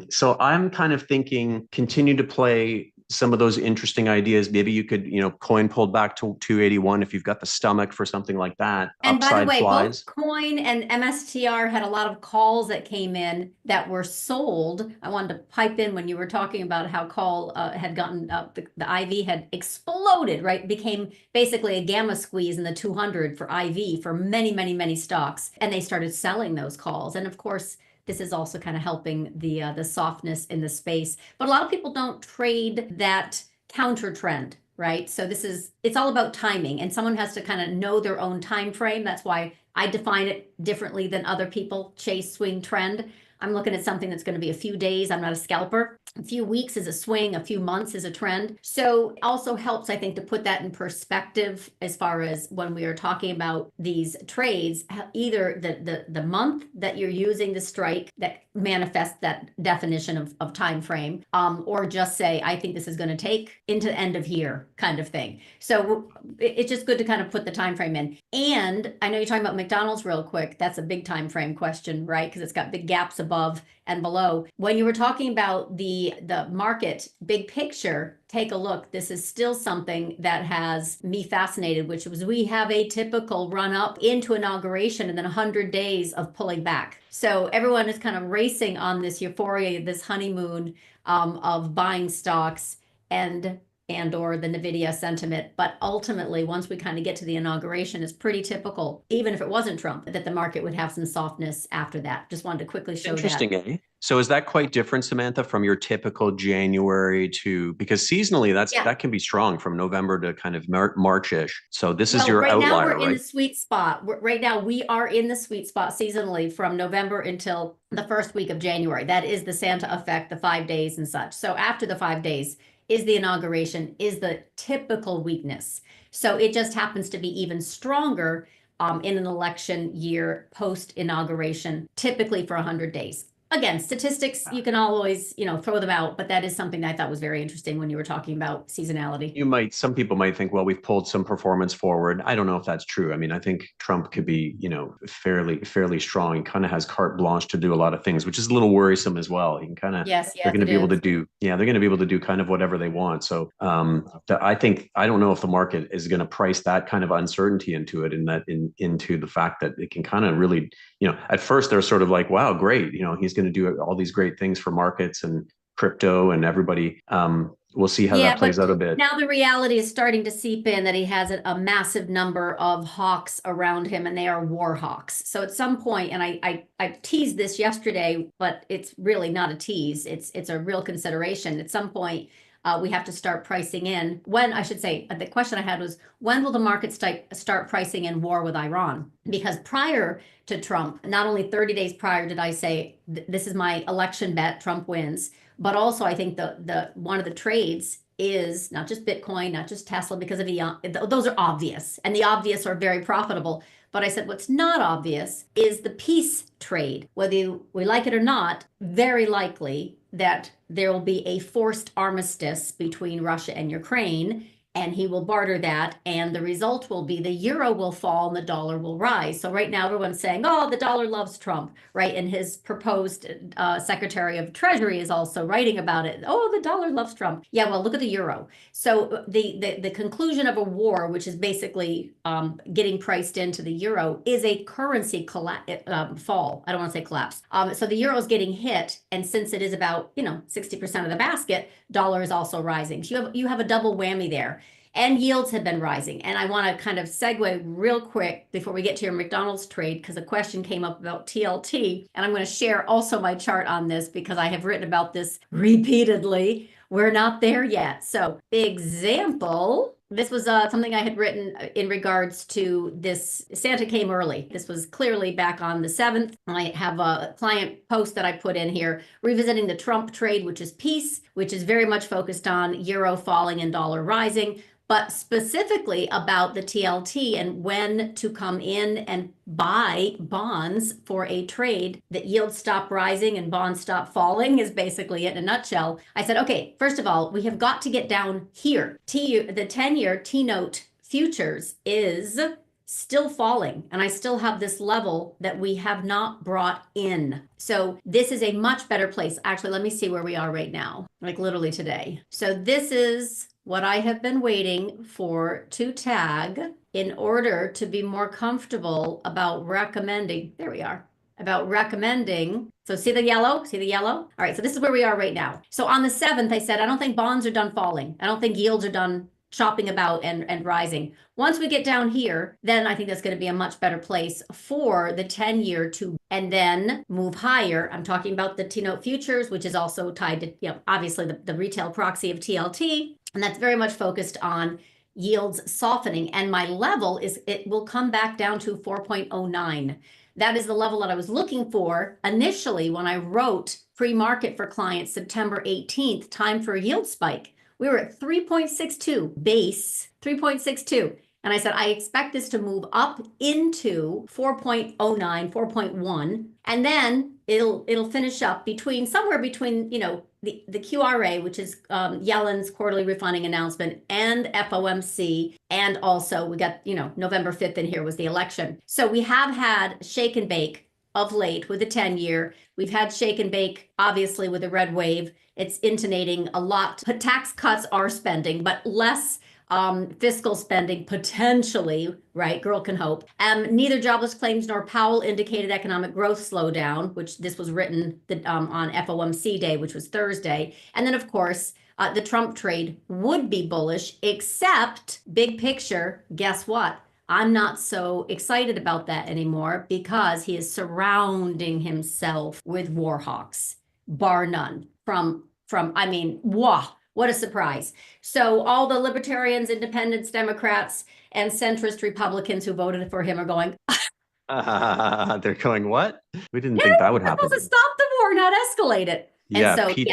So I'm kind of thinking continue to play some of those interesting ideas. Maybe you could, coin pulled back to 281 if you've got the stomach for something like that. And by the Upside way, flies. both Coin and MSTR had a lot of calls that came in that were sold. I wanted to pipe in when you were talking about how call had gotten the IV had exploded, right? Became basically a gamma squeeze in the 200 for IV for many, many, many stocks. And they started selling those calls. And of course, this is also kind of helping the softness in the space. But a lot of people don't trade that counter trend, right? So it's all about timing, and someone has to kind of know their own time frame. That's why I define it differently than other people. Chase swing trend. I'm looking at something that's going to be a few days. I'm not a scalper. A few weeks is a swing, a few months is a trend. So it also helps, I think, to put that in perspective as far as when we are talking about these trades, either the month that you're using the strike that manifests that definition of time frame, or just say, I think this is going to take into the end of year kind of thing. So it's just good to kind of put the time frame in. And I know you're talking about McDonald's real quick. That's a big time frame question, right? Because it's got big gaps above and below. When you were talking about the market big picture, take a look. This is still something that has me fascinated, which was we have a typical run up into inauguration and then 100 days of pulling back. So everyone is kind of racing on this euphoria, this honeymoon of buying stocks and or the NVIDIA sentiment. But ultimately, once we kind of get to the inauguration, it's pretty typical, even if it wasn't Trump, that the market would have some softness after that. Just wanted to quickly show that. Interesting, eh? So is that quite different, Samantha, from your typical January to, because seasonally that can be strong from November to kind of March-ish. So this is your outlier, right? Now we're right? in the sweet spot. Right now we are in the sweet spot seasonally from November until the first week of January. That is the Santa effect, the 5 days and such. So after the 5 days is the inauguration, is the typical weakness. So it just happens to be even stronger in an election year post-inauguration, typically for 100 days. Again, statistics, you can always, throw them out, but that is something that I thought was very interesting when you were talking about seasonality. Some people might think, well, we've pulled some performance forward. I don't know if that's true. I mean, I think Trump could be, fairly strong. He kind of has carte blanche to do a lot of things, which is a little worrisome as well. He can kind of, yes, they're going to be able to do, they're going to be able to do kind of whatever they want. So I think, I don't know if the market is going to price that kind of uncertainty into it, into the fact that it can kind of really, at first they're sort of like, wow, great. He's going to do all these great things for markets and crypto and everybody. We'll see how that plays out a bit. Now the reality is starting to seep in that he has a massive number of hawks around him, and they are war hawks. So at some point, and I teased this yesterday, but it's really not a tease. It's a real consideration. At some point, we have to start pricing in. The question I had was, when will the market start pricing in war with Iran? Because prior to Trump, not only 30 days prior did I say, this is my election bet, Trump wins, but also I think the one of the trades is not just Bitcoin, not just Tesla, because of those are obvious, and the obvious are very profitable. But I said, what's not obvious is the peace trade. Whether we like it or not, very likely that there will be a forced armistice between Russia and Ukraine, and he will barter that, and the result will be the euro will fall and the dollar will rise. So right now everyone's saying, oh, the dollar loves Trump, right? And his proposed Secretary of Treasury is also writing about it. Oh, the dollar loves Trump. Yeah, well, look at the euro. So the conclusion of a war, which is basically getting priced into the euro, is a currency fall. I don't want to say collapse. So the euro is getting hit, and since it is about 60% of the basket, dollar is also rising. So you have a double whammy there. And yields have been rising. And I want to kind of segue real quick before we get to your McDonald's trade, because a question came up about TLT. And I'm going to share also my chart on this because I have written about this repeatedly. We're not there yet. So example, this was something I had written in regards to this. Santa came early. This was clearly back on the 7th. I have a client post that I put in here, revisiting the Trump trade, which is peace, which is very much focused on euro falling and dollar rising. but specifically about the TLT and when to come in and buy bonds for a trade that yields stop rising and bonds stop falling is basically it in a nutshell. I said, okay, first of all, we have got to get down here. The 10-year T-note futures is still falling, and I still have this level that we have not brought in. So this is a much better place. Actually, let me see where we are right now, like literally today. So this is what I have been waiting for to tag in order to be more comfortable about recommending. There we are. About recommending. So see the yellow? See the yellow? All right, so this is where we are right now. So on the 7th, I said, I don't think bonds are done falling. I don't think yields are done chopping about and rising. Once we get down here, then I think that's going to be a much better place for the 10-year to, and then move higher. I'm talking about the T-note futures, which is also tied to, obviously the retail proxy of TLT. And that's very much focused on yields softening. And my level is, it will come back down to 4.09. That is the level that I was looking for initially when I wrote pre-market for clients September 18th, time for a yield spike. We were at 3.62 base, 3.62. And I said, I expect this to move up into 4.09, 4.1, and then it'll finish up somewhere between, the QRA, which is Yellen's quarterly refunding announcement, and FOMC. And also we got, November 5th in here was the election. So we have had shake and bake of late with the 10-year. We've had shake and bake, obviously, with the red wave. It's intonating a lot. Tax cuts are spending, but less fiscal spending potentially, right? Girl can hope. Neither jobless claims nor Powell indicated economic growth slowdown, which this was written on FOMC day, which was Thursday. And then, of course, the Trump trade would be bullish, except big picture, guess what? I'm not so excited about that anymore because he is surrounding himself with war hawks, bar none. Wow, what a surprise. So all the libertarians, independents, Democrats, and centrist Republicans who voted for him are going, they're going, what? We didn't think that would happen. Supposed to stop the war, not escalate it. Yeah, and so, Pete,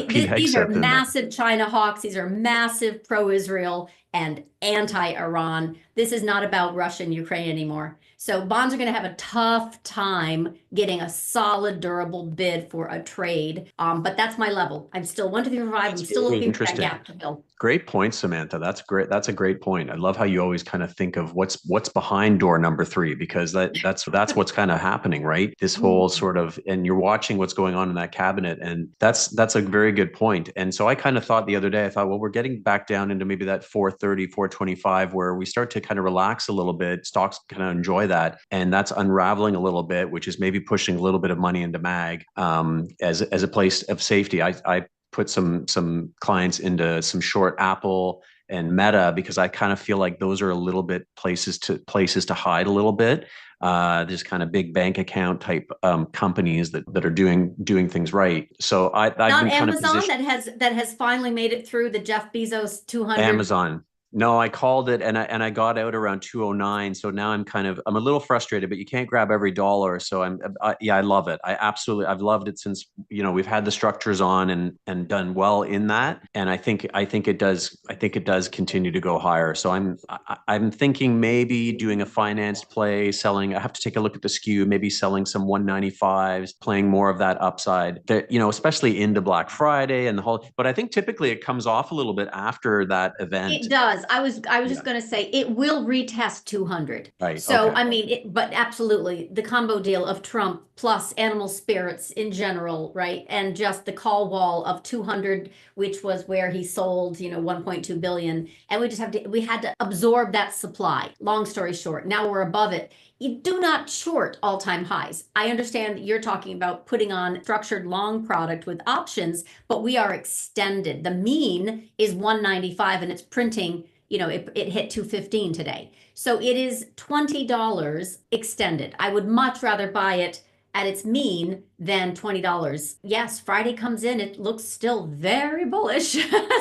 Pete these are Hegseth in there. massive China hawks. These are massive pro-Israel and anti-Iran. This is not about Russia and Ukraine anymore. So bonds are going to have a tough time getting a solid, durable bid for a trade. But that's my level. I'm still 1, 2, 3, 4, 5. I'm still looking for that gap to fill. Great point, Samantha. That's great. That's a great point. I love how you always kind of think of what's behind door number 3, because that's what's kind of happening, right? This whole sort of, and you're watching what's going on in that cabinet, and that's a very good point. And so I kind of thought the other day, I thought, well, we're getting back down into maybe that 430, 425, where we start to kind of relax a little bit. Stocks kind of enjoy that, and that's unraveling a little bit, which is maybe pushing a little bit of money into mag as a place of safety. I put some clients into some short Apple and Meta because I kind of feel like those are a little bit places to hide a little bit. There's kind of big bank account type companies that are doing things right. So I've been kind Amazon of that has finally made it through the Jeff Bezos 200. Amazon. No, I called it and I got out around 209. So now I'm a little frustrated, but you can't grab every dollar. So I love it. I've loved it since, we've had the structures on and done well in that. And I think it does continue to go higher. So I'm thinking maybe doing a financed play, selling. I have to take a look at the skew, maybe selling some 195s, playing more of that upside that, especially into Black Friday and the whole, but I think typically it comes off a little bit after that event. It does. I was just going to say it will retest 200. Right. So, okay. but absolutely the combo deal of Trump plus animal spirits in general, right? And just the call wall of 200, which was where he sold, 1.2 billion. And we had to absorb that supply. Long story short, now we're above it. You do not short all-time highs. I understand that you're talking about putting on structured long product with options, but we are extended. The mean is 195 and it's printing, it hit 215 today. So it is $20 extended. I would much rather buy it at its mean than $20. Yes, Friday comes in, it looks still very bullish.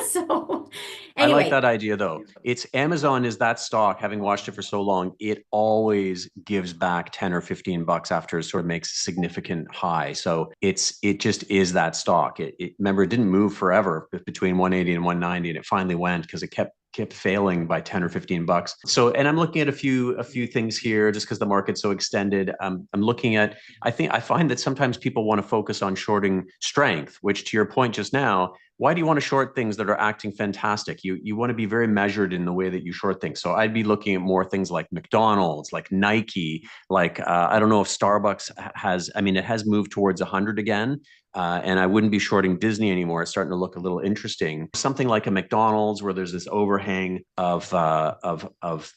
So anyway. I like that idea though. Amazon is that stock, having watched it for so long, it always gives back 10 or 15 bucks after it sort of makes a significant high. So it just is that stock. Remember, it didn't move forever between 180 and 190, and it finally went because it kept kept failing by 10 or 15 bucks. So, and I'm looking at a few things here just because the market's so extended. I'm looking at, I find that sometimes people want to focus on shorting strength, which to your point just now, why do you want to short things that are acting fantastic? You want to be very measured in the way that you short things. So I'd be looking at more things like McDonald's, like Nike, like I don't know if Starbucks has, I mean, it has moved towards 100 again. And I wouldn't be shorting Disney anymore. It's starting to look a little interesting. Something like a McDonald's where there's this overhang of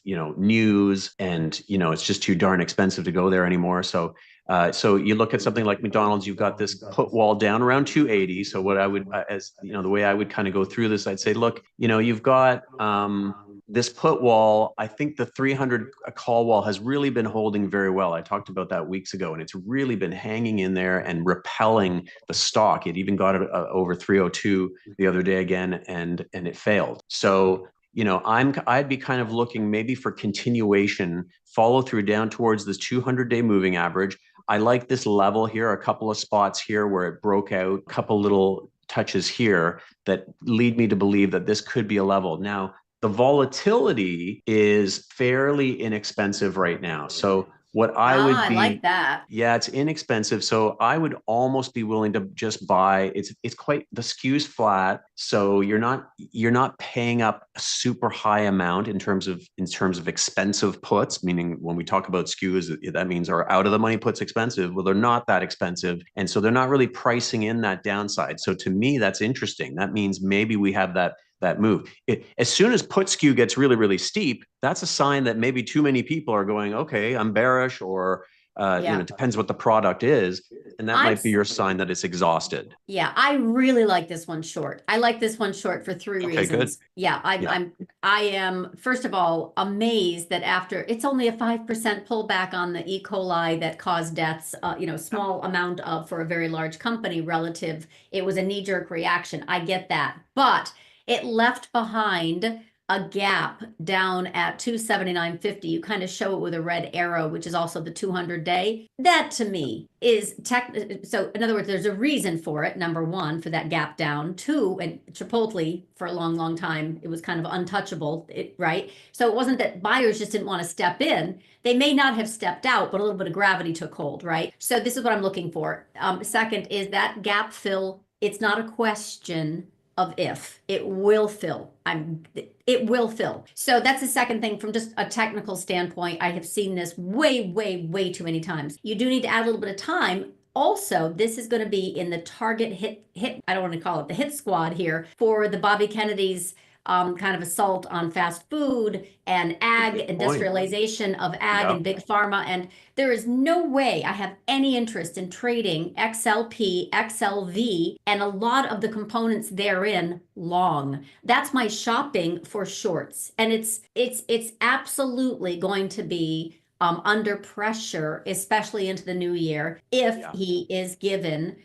news, and it's just too darn expensive to go there anymore. So you look at something like McDonald's, you've got this put wall down around 280. So what I would, the way I would kind of go through this, I'd say, look, you've got this put wall. I think the 300 call wall has really been holding very well. I talked about that weeks ago, and it's really been hanging in there and repelling the stock. It even got over 302 the other day again, and it failed. So I'd be kind of looking maybe for continuation, follow through down towards this 200-day moving average. I like this level here, a couple of spots here where it broke out, a couple little touches here that lead me to believe that this could be a level. Now, the volatility is fairly inexpensive right now. So what I would be, I like that. Yeah, it's inexpensive. So I would almost be willing to just buy. It's quite, the skew's flat, so you're not paying up a super high amount in terms of expensive puts. Meaning when we talk about skews, that means our out of the money puts expensive. Well, they're not that expensive, and so they're not really pricing in that downside. So to me, that's interesting. That means maybe we have that move. As soon as put skew gets really, really steep, that's a sign that maybe too many people are going, okay, I'm bearish, or it depends what the product is, and that might be your sign that it's exhausted. Yeah, I really like this one short. I like this one short for three reasons. Good. Yeah, I am first of all amazed that after it's only a 5% pullback on the E. coli that caused deaths, small amount of for a very large company relative. It was a knee-jerk reaction. I get that, but it left behind a gap down at 279.50. You kind of show it with a red arrow, which is also the 200-day. That to me is so in other words, there's a reason for it. Number one, for that gap down. Two, and Chipotle for a long, long time, it was kind of untouchable, right? So it wasn't that buyers just didn't want to step in. They may not have stepped out, but a little bit of gravity took hold, right? So this is what I'm looking for. Second is that gap fill. It's not a question of if. It will fill. It will fill. So that's the second thing from just a technical standpoint. I have seen this way, way, way too many times. You do need to add a little bit of time. Also, this is going to be in the target hit, I don't want to call it the hit squad here, for the Bobby Kennedy's kind of assault on fast food and ag, industrialization of ag and big pharma. And there is no way I have any interest in trading XLP, XLV, and a lot of the components therein long. That's my shopping for shorts. And it's absolutely going to be under pressure, especially into the new year, if he is given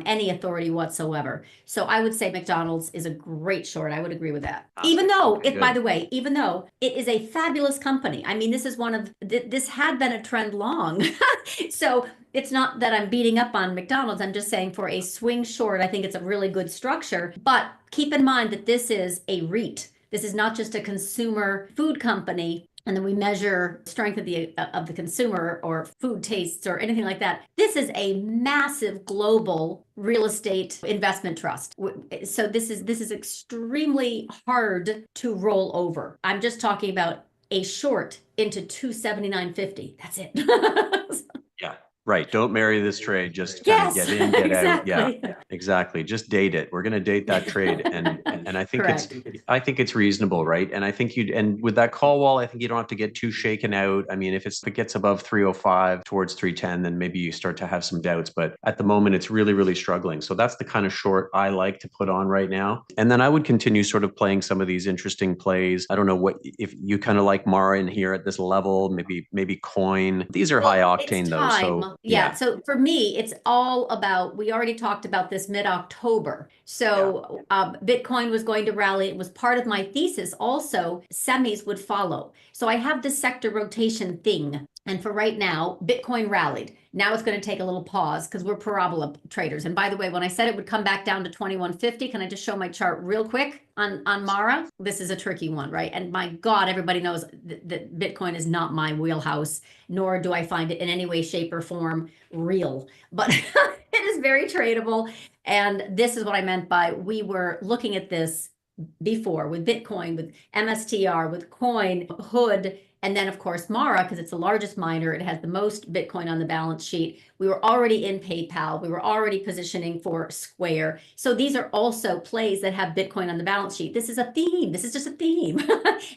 any authority whatsoever. So I would say McDonald's is a great short. I would agree with that. Even though by the way, even though it is a fabulous company. I mean, this is this had been a trend long. So it's not that I'm beating up on McDonald's. I'm just saying for a swing short, I think it's a really good structure. But keep in mind that this is a REIT. This is not just a consumer food company, and then we measure strength of the consumer or food tastes or anything like that. This is a massive global real estate investment trust. So this is extremely hard to roll over. I'm just talking about a short into 279.50. That's it. Yeah. Right. Don't marry this trade. Just kind of get in, get exactly. out. Yeah, exactly. Just date it. We're going to date that trade. And I think it's reasonable, right? And I think and with that call wall, I think you don't have to get too shaken out. I mean, if it gets above 305 towards 310, then maybe you start to have some doubts. But at the moment, it's really, really struggling. So that's the kind of short I like to put on right now. And then I would continue sort of playing some of these interesting plays. I don't know if you kind of like Mara in here at this level, maybe coin. These are high octane though. So yeah. So for me, it's all about, we already talked about this mid-October. So Bitcoin was going to rally. It was part of my thesis. Also, semis would follow. So I have this sector rotation thing. And for right now, Bitcoin rallied. Now it's going to take a little pause because we're parabola traders. And by the way, when I said it would come back down to 2150, can I just show my chart real quick on Mara? This is a tricky one, right? And my God, everybody knows that Bitcoin is not my wheelhouse, nor do I find it in any way, shape, or form real. But it is very tradable. And this is what I meant by we were looking at this before with Bitcoin, with MSTR, with Coin, Hood, and then, of course, Mara, because it's the largest miner, it has the most Bitcoin on the balance sheet. We were already in PayPal. We were already positioning for Square. So these are also plays that have Bitcoin on the balance sheet. This is a theme. This is just a theme.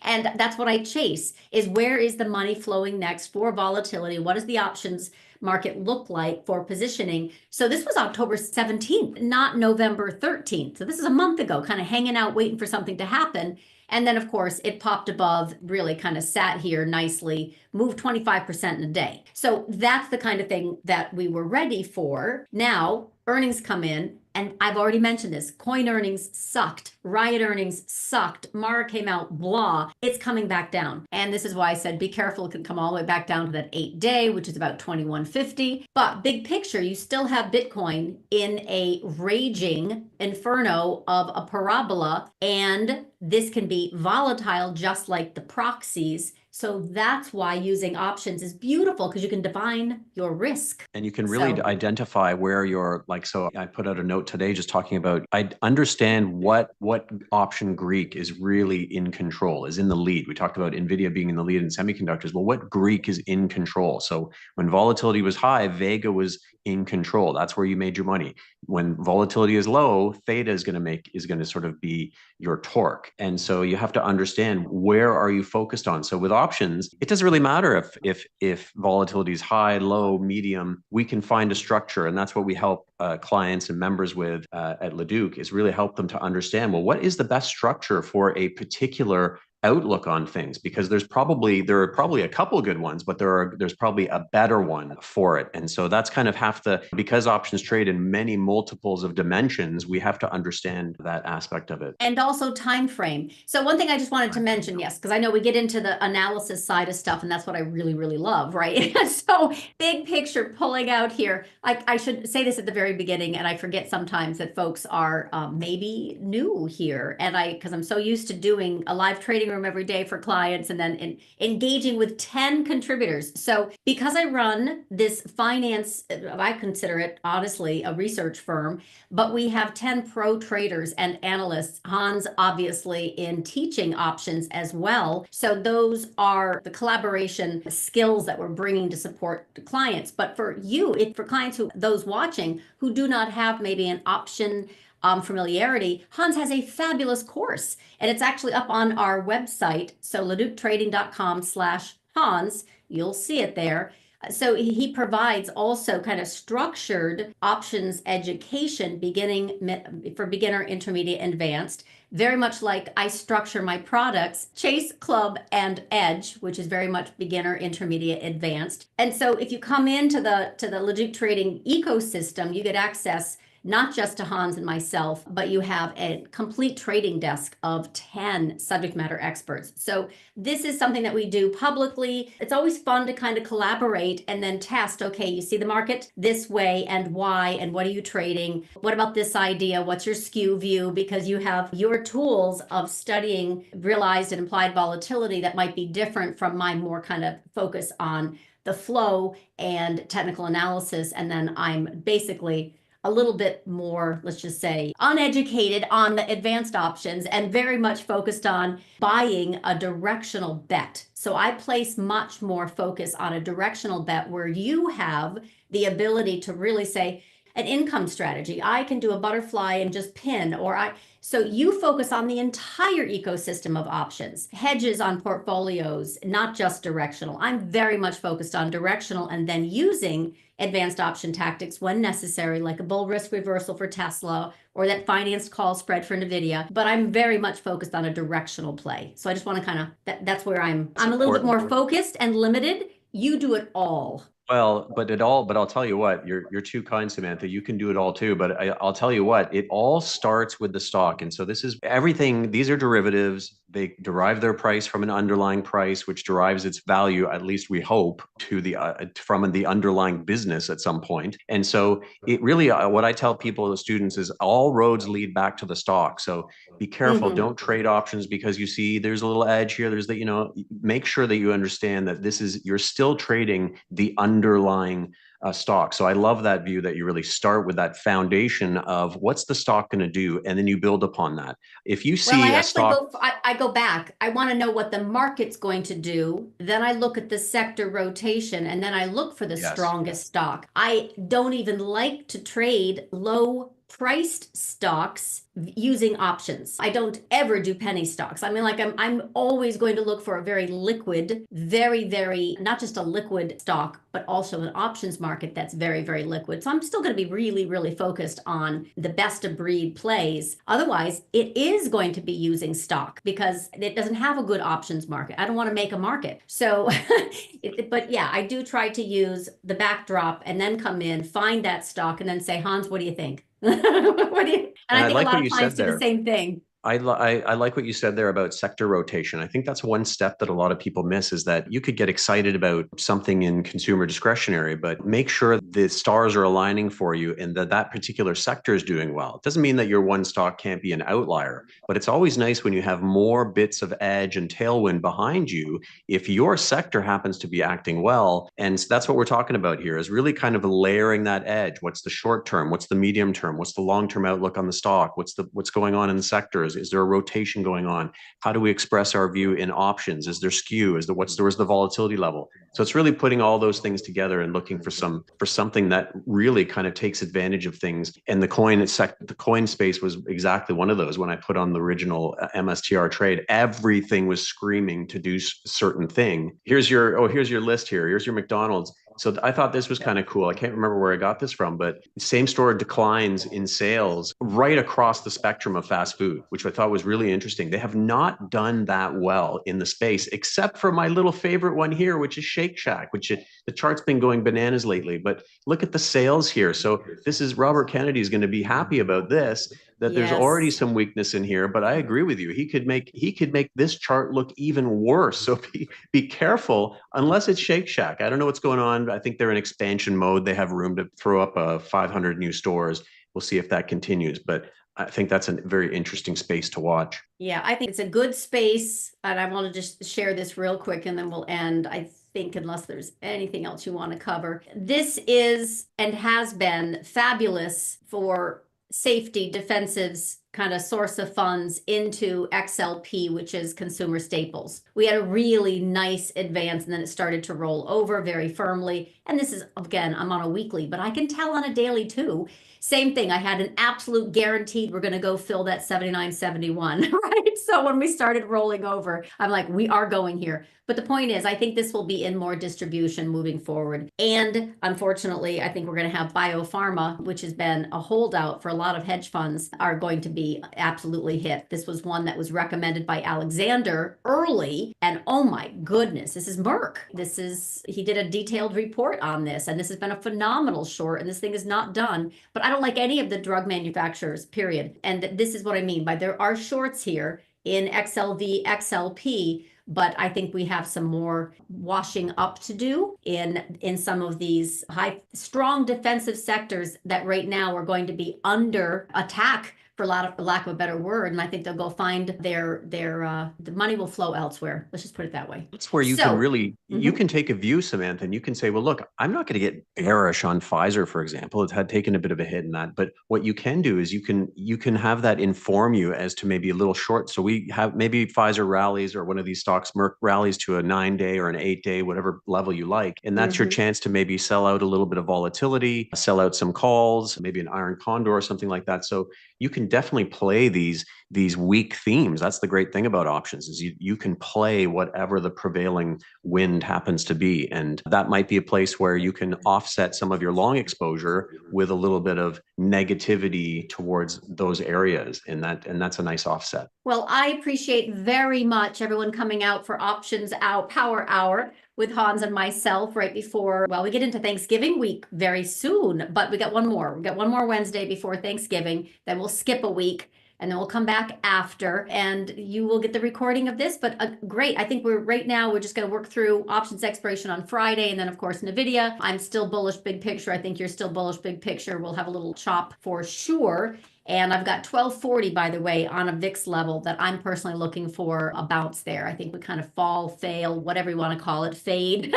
And that's what I chase, is where is the money flowing next for volatility? What does the options market look like for positioning? So this was October 17th, not November 13th. So this is a month ago, kind of hanging out, waiting for something to happen. And then, of course, it popped above, really kind of sat here nicely, moved 25% in a day. So that's the kind of thing that we were ready for. Now, earnings come in, and I've already mentioned this. Coin earnings sucked. Riot earnings sucked. Mara came out, blah. It's coming back down. And this is why I said be careful. It can come all the way back down to that 8-day, which is about 2150. But big picture, you still have Bitcoin in a raging inferno of a parabola, and this can be volatile just like the proxies. So that's why using options is beautiful, because you can define your risk. And you can really identify where you're like, so I put out a note today just talking about, I understand what option Greek is really in control, is in the lead. We talked about NVIDIA being in the lead in semiconductors. Well, what Greek is in control? So when volatility was high, Vega was in control. That's where you made your money. When volatility is low, theta is going to sort of be your torque. And so you have to understand, where are you focused on? So with options, it doesn't really matter if volatility is high, low, medium. We can find a structure, and that's what we help clients and members with at Leduc, is really help them to understand, well, what is the best structure for a particular outlook on things? Because there are probably a couple good ones, but there's probably a better one for it. And so that's kind of because options trade in many multiples of dimensions, we have to understand that aspect of it. And also time frame. So one thing I just wanted to mention, yes, because I know we get into the analysis side of stuff, and that's what I really, really love, right? So big picture pulling out here. I should say this at the very beginning, and I forget sometimes that folks are maybe new here, and because I'm so used to doing a live trading room every day for clients and then engaging with 10 contributors. So because I run this finance, I consider it honestly a research firm, but we have 10 pro traders and analysts, Hans obviously in teaching options as well. So those are the collaboration skills that we're bringing to support the clients. But for you, for clients, those watching who do not have maybe an option familiarity, Hans has a fabulous course, and it's actually up on our website. So leductrading.com/Hans, you'll see it there. So he provides also kind of structured options education for beginner, intermediate, and advanced, very much like I structure my products, Chase, Club, and Edge, which is very much beginner, intermediate, advanced. And so if you come into the Leduc Trading ecosystem, you get access not just to Hans and myself, but you have a complete trading desk of 10 subject matter experts. So this is something that we do publicly. It's always fun to kind of collaborate and then test, okay, you see the market this way and why, and what are you trading? What about this idea? What's your skew view? Because you have your tools of studying realized and implied volatility that might be different from my more kind of focus on the flow and technical analysis. And then I'm basically a little bit more, let's just say, uneducated on the advanced options and very much focused on buying a directional bet. So I place much more focus on a directional bet where you have the ability to really say, an income strategy, I can do a butterfly and just pin, so you focus on the entire ecosystem of options, hedges on portfolios, not just directional. I'm very much focused on directional and then using advanced option tactics when necessary, like a bull risk reversal for Tesla or that financed call spread for NVIDIA. But I'm very much focused on a directional play. So I just want to kind of, that's where I'm a little bit more focused and limited. You do it all. Well, but I'll tell you what, you're too kind, Samantha. You can do it all too. But I'll tell you what, it all starts with the stock. And so this is everything. These are derivatives. They derive their price from an underlying price, which derives its value, at least we hope, to the from the underlying business at some point. And so it really, what I tell people, the students, is all roads lead back to the stock. So be careful. Don't trade options because you see there's a little edge here. There's that, make sure that you understand that you're still trading the underlying stock. So I love that view that you really start with that foundation of what's the stock going to do, and then you build upon that. If you Well, I see a actually stock, I go back. I want to know what the market's going to do. Then I look at the sector rotation and then I look for the yes, strongest stock. I don't even like to trade low priced stocks using options. I don't ever do penny stocks. I mean, like I'm always going to look for a very liquid, very, not just a liquid stock, but also an options market that's very liquid. So I'm still going to be really focused on the best of breed plays. Otherwise, it is going to be using stock because it doesn't have a good options market. I don't want to make a market. So, but yeah, I do try to use the backdrop and then come in, find that stock, and then say, Hans, what do you think? What do you? And and I I think a like lot what of you clients said do the there. same thing. I like what you said there about sector rotation. I think that's one step that a lot of people miss, is that you could get excited about something in consumer discretionary, but make sure the stars are aligning for you and that particular sector is doing well. It doesn't mean that your one stock can't be an outlier, but it's always nice when you have more bits of edge and tailwind behind you if your sector happens to be acting well. And that's what we're talking about here, is really kind of layering that edge. What's the short term? What's the medium term? What's the long-term outlook on the stock? What's going on in the sectors? Is there a rotation going on? How do we express our view in options? Is there skew? Where's the volatility level? So it's really putting all those things together and looking for something that really kind of takes advantage of things. And the coin space was exactly one of those. When I put on the original MSTR trade, everything was screaming to do certain thing. Here's your list here. Here's your McDonald's. So I thought this was kind of cool. I can't remember where I got this from, but same store declines in sales right across the spectrum of fast food, which I thought was really interesting. They have not done that well in the space, except for my little favorite one here, which is Shake Shack, the chart's been going bananas lately. But look at the sales here. So this is Robert Kennedy is going to be happy about this, that there's already some weakness in here. But I agree with you. He could make this chart look even worse. So be careful, unless it's Shake Shack. I don't know what's going on. I think they're in expansion mode. They have room to throw up 500 new stores. We'll see if that continues. But I think that's a very interesting space to watch. Yeah, I think it's a good space. And I want to just share this real quick and then we'll end. I think, unless there's anything else you want to cover. This is and has been fabulous for safety, defensives, kind of source of funds into XLP, which is consumer staples. We had a really nice advance and then it started to roll over very firmly. And this is, again, I'm on a weekly, but I can tell on a daily too. Same thing. I had an absolute guaranteed we're going to go fill that 79.71, right? So when we started rolling over, I'm like, we are going here. But the point is, I think this will be in more distribution moving forward. And unfortunately, I think we're going to have biopharma, which has been a holdout for a lot of hedge funds, are going to be absolutely hit. This was one that was recommended by Alexander early. And oh my goodness, this is Merck. He did a detailed report on this. And this has been a phenomenal short. And this thing is not done. But I don't like any of the drug manufacturers, period. And this is what I mean by there are shorts here in XLV, XLP, but I think we have some more washing up to do in some of these strong defensive sectors that right now are going to be under attack, for lack of a better word. And I think they'll go find the money will flow elsewhere. Let's just put it that way. That's where you can really, you can take a view, Samantha, and you can say, well, look, I'm not going to get bearish on Pfizer, for example. It had taken a bit of a hit in that. But what you can do is you can have that inform you as to maybe a little short. So we have maybe Pfizer rallies, or one of these stocks, Merck rallies to a 9-day or an 8-day, whatever level you like. And that's your chance to maybe sell out a little bit of volatility, sell out some calls, maybe an iron condor or something like that. So you can definitely play these weak themes. That's the great thing about options, is you can play whatever the prevailing wind happens to be. And that might be a place where you can offset some of your long exposure with a little bit of negativity towards those areas. And that's a nice offset. Well, I appreciate very much everyone coming out for Options Out Power Hour with Hans and myself right before, well, we get into Thanksgiving week very soon, but we got one more. We got one more Wednesday before Thanksgiving, then we'll skip a week. and then we'll come back after and you will get the recording of this. But great. I think right now we're just going to work through options expiration on Friday. And then of course, NVIDIA, I'm still bullish big picture. I think you're still bullish big picture. We'll have a little chop for sure. And I've got 1240, by the way, on a VIX level that I'm personally looking for a bounce there. I think we kind of fall, fail, whatever you want to call it, fade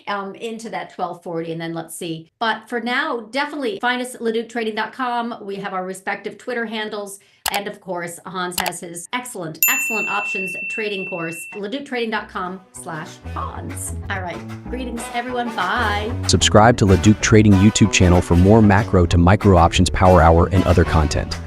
into that 1240. And then let's see. But for now, definitely find us at LeducTrading.com. We have our respective Twitter handles. And of course, Hans has his excellent options trading course, LeducTrading.com/Hans. All right. Greetings, everyone. Bye. Subscribe to Leduc Trading YouTube channel for more macro to micro options power hour and other content.